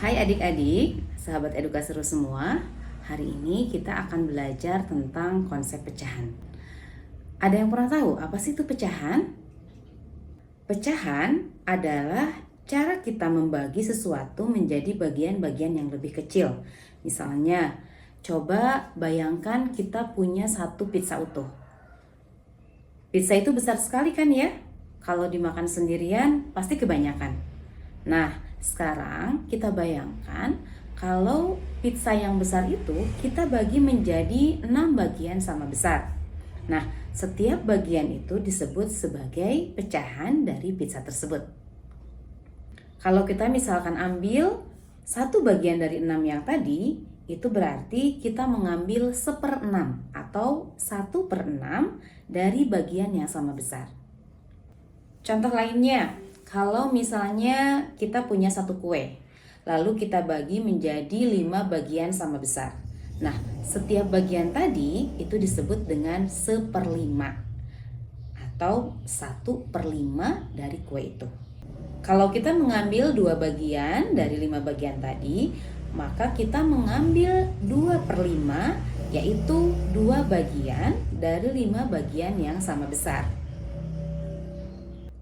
Hai adik-adik, sahabat edukaseru semua. Hari ini kita akan belajar tentang konsep pecahan. Ada yang pernah tahu apa sih itu pecahan? Pecahan adalah cara kita membagi sesuatu menjadi bagian-bagian yang lebih kecil. Misalnya, coba bayangkan kita punya satu pizza utuh. Pizza itu besar sekali kan ya? Kalau dimakan sendirian pasti kebanyakan. Nah, sekarang kita bayangkan kalau pizza yang besar itu kita bagi menjadi 6 bagian sama besar. Nah, setiap bagian itu disebut sebagai pecahan dari pizza tersebut. Kalau kita misalkan ambil satu bagian dari 6 yang tadi, itu berarti kita mengambil 1/6 atau 1/6 dari bagian yang sama besar. Contoh lainnya, kalau misalnya kita punya satu kue, lalu kita bagi menjadi 5 bagian sama besar. Nah, setiap bagian tadi itu disebut dengan 1/5 atau 1/5 dari kue itu. Kalau kita mengambil 2 bagian dari 5 bagian tadi, maka kita mengambil 2/5, yaitu 2 bagian dari 5 bagian yang sama besar.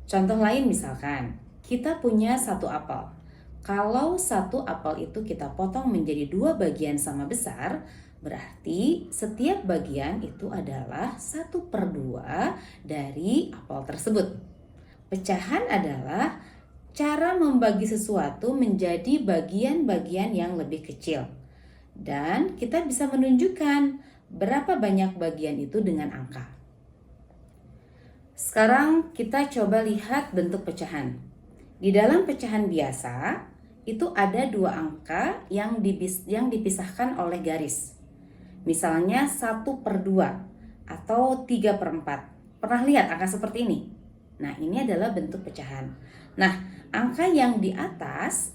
Contoh lain misalkan, kita punya satu apel. Kalau satu apel itu kita potong menjadi 2 bagian sama besar, berarti setiap bagian itu adalah 1/2 dari apel tersebut. Pecahan adalah cara membagi sesuatu menjadi bagian-bagian yang lebih kecil. Dan kita bisa menunjukkan berapa banyak bagian itu dengan angka. Sekarang kita coba lihat bentuk pecahan. Di dalam pecahan biasa, itu ada 2 angka yang dipisahkan oleh garis. Misalnya 1/2 atau 3/4. Pernah lihat angka seperti ini? Nah, ini adalah bentuk pecahan. Nah, angka yang di atas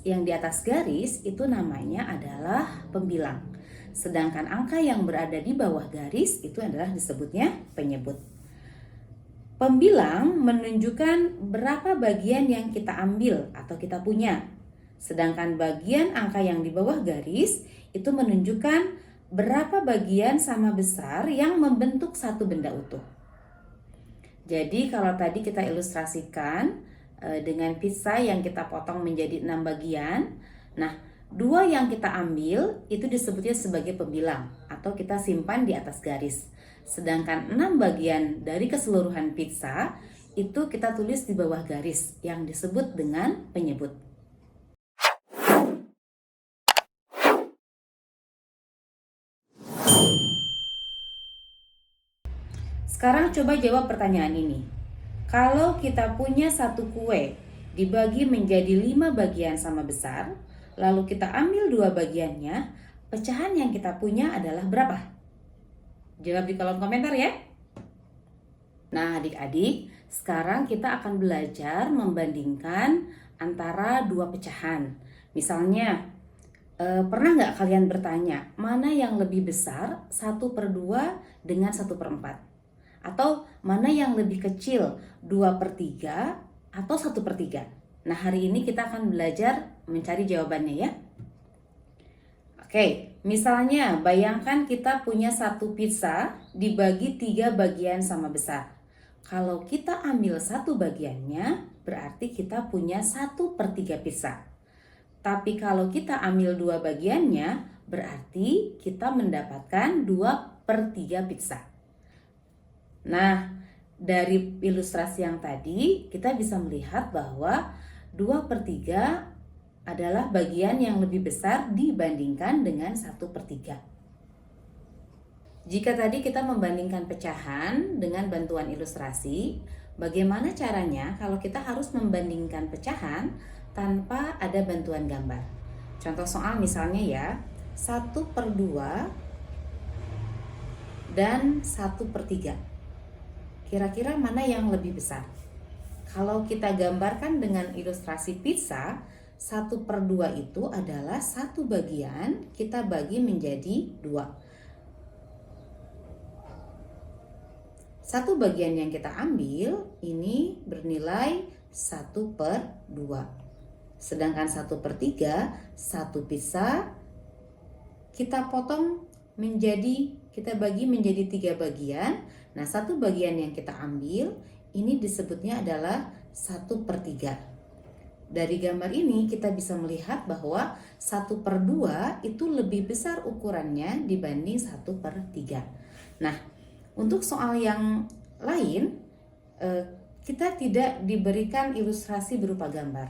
garis itu namanya adalah pembilang. Sedangkan angka yang berada di bawah garis itu adalah disebutnya penyebut. Pembilang menunjukkan berapa bagian yang kita ambil atau kita punya. Sedangkan bagian angka yang di bawah garis itu menunjukkan berapa bagian sama besar yang membentuk satu benda utuh. Jadi kalau tadi kita ilustrasikan dengan pizza yang kita potong menjadi 6 bagian. Nah, 2 yang kita ambil itu disebutnya sebagai pembilang atau kita simpan di atas garis. Sedangkan 6 bagian dari keseluruhan pizza itu kita tulis di bawah garis yang disebut dengan penyebut. Sekarang coba jawab pertanyaan ini. Kalau kita punya satu kue dibagi menjadi 5 bagian sama besar, lalu kita ambil 2 bagiannya, pecahan yang kita punya adalah berapa? Jawab di kolom komentar ya. Nah adik-adik, sekarang kita akan belajar membandingkan antara 2 pecahan. Misalnya, pernah nggak kalian bertanya, mana yang lebih besar 1/2 dengan 1/4? Atau mana yang lebih kecil 2/3 atau 1/3? Nah hari ini kita akan belajar mencari jawabannya ya. Oke, misalnya bayangkan kita punya satu pizza dibagi 3 bagian sama besar. Kalau kita ambil satu bagiannya, berarti kita punya 1/3 pizza. Tapi kalau kita ambil 2 bagiannya, berarti kita mendapatkan 2/3 pizza. Nah, dari ilustrasi yang tadi kita bisa melihat bahwa 2/3 adalah bagian yang lebih besar dibandingkan dengan 1/3. Jika tadi kita membandingkan pecahan dengan bantuan ilustrasi, bagaimana caranya kalau kita harus membandingkan pecahan tanpa ada bantuan gambar? Contoh soal misalnya ya, 1/2 dan 1/3. Kira-kira mana yang lebih besar? Kalau kita gambarkan dengan ilustrasi pizza, 1/2 itu adalah satu bagian kita bagi menjadi 2. Satu bagian yang kita ambil ini bernilai 1/2. Sedangkan 1/3, satu pizza kita potong kita bagi menjadi 3 bagian. Nah, satu bagian yang kita ambil ini disebutnya adalah 1/3. Dari gambar ini kita bisa melihat bahwa 1/2 itu lebih besar ukurannya dibanding 1/3. Nah, untuk soal yang lain, kita tidak diberikan ilustrasi berupa gambar.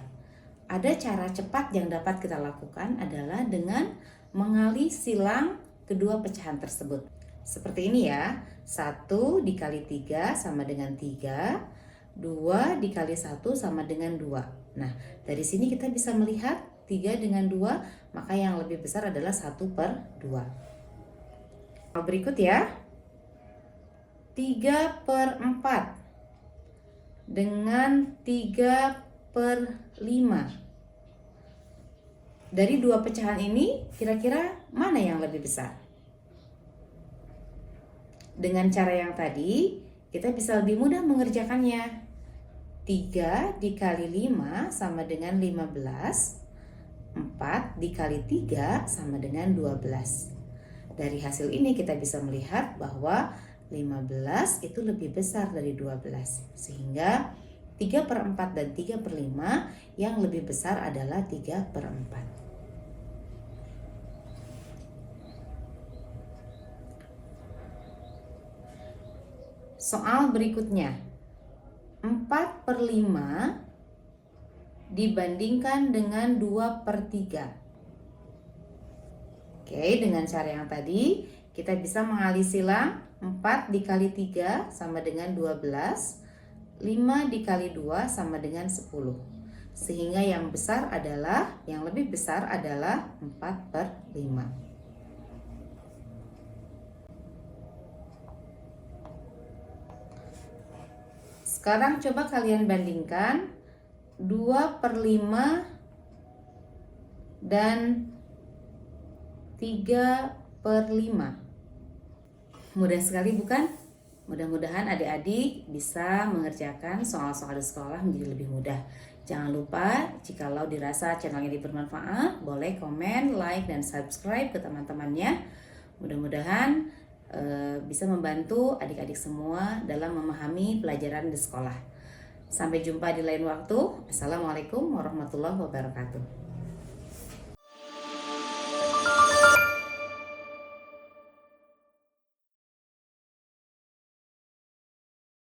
Ada cara cepat yang dapat kita lakukan adalah dengan mengali silang kedua pecahan tersebut. Seperti ini ya, 1 dikali 3 sama dengan 3, 2 dikali 1 sama dengan 2. Nah, dari sini kita bisa melihat 3 dengan 2, maka yang lebih besar adalah 1/2. Berikut ya, 3/4 dengan 3/5. Dari dua pecahan ini, kira-kira mana yang lebih besar? Dengan cara yang tadi, kita bisa lebih mudah mengerjakannya. 3 dikali 5 sama dengan 15. 4 dikali 3 sama dengan 12. Dari hasil ini kita bisa melihat bahwa 15 itu lebih besar dari 12. Sehingga 3/4 dan 3/5 yang lebih besar adalah 3/4. Soal berikutnya, 4/5 dibandingkan dengan 2/3. Oke, dengan cara yang tadi kita bisa mengali silang. 4 dikali 3 sama dengan 12, 5 dikali 2 sama dengan 10. Sehingga yang lebih besar adalah 4/5. Sekarang coba kalian bandingkan 2/5 dan 3/5. Mudah sekali bukan? Mudah-mudahan adik-adik bisa mengerjakan soal-soal di sekolah menjadi lebih mudah. Jangan lupa, jikalau dirasa channel ini bermanfaat, boleh komen, like, dan subscribe ke teman-temannya. Mudah-mudahan bisa membantu adik-adik semua dalam memahami pelajaran di sekolah. Sampai jumpa di lain waktu. Assalamualaikum warahmatullahi wabarakatuh.